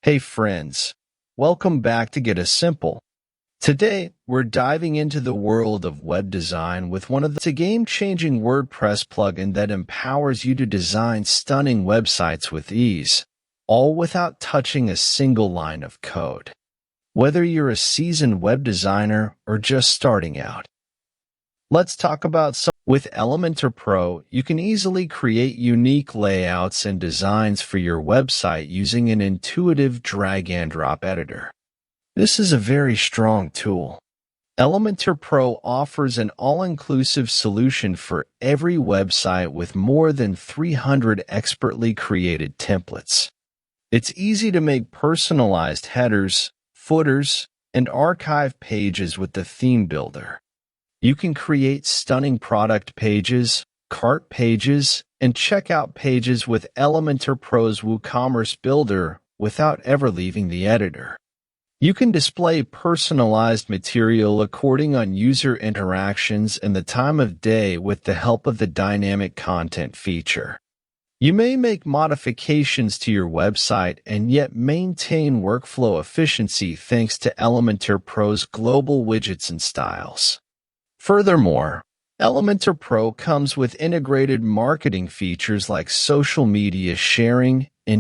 Hey friends, welcome back to Get a Simple. Today, we're diving into the world of web design with it's a game-changing WordPress plugin that empowers you to design stunning websites with ease, all without touching a single line of code. Whether you're a seasoned web designer or just starting out, let's talk about some. With Elementor Pro, you can easily create unique layouts and designs for your website using an intuitive drag-and-drop editor. This is a very strong tool. Elementor Pro offers an all-inclusive solution for every website with more than 300 expertly created templates. It's easy to make personalized headers, footers, and archive pages with the theme builder. You can create stunning product pages, cart pages, and checkout pages with Elementor Pro's WooCommerce Builder without ever leaving the editor. You can display personalized material according on user interactions and the time of day with the help of the dynamic content feature. You may make modifications to your website and yet maintain workflow efficiency thanks to Elementor Pro's global widgets and styles. Furthermore, Elementor Pro comes with integrated marketing features like social media sharing and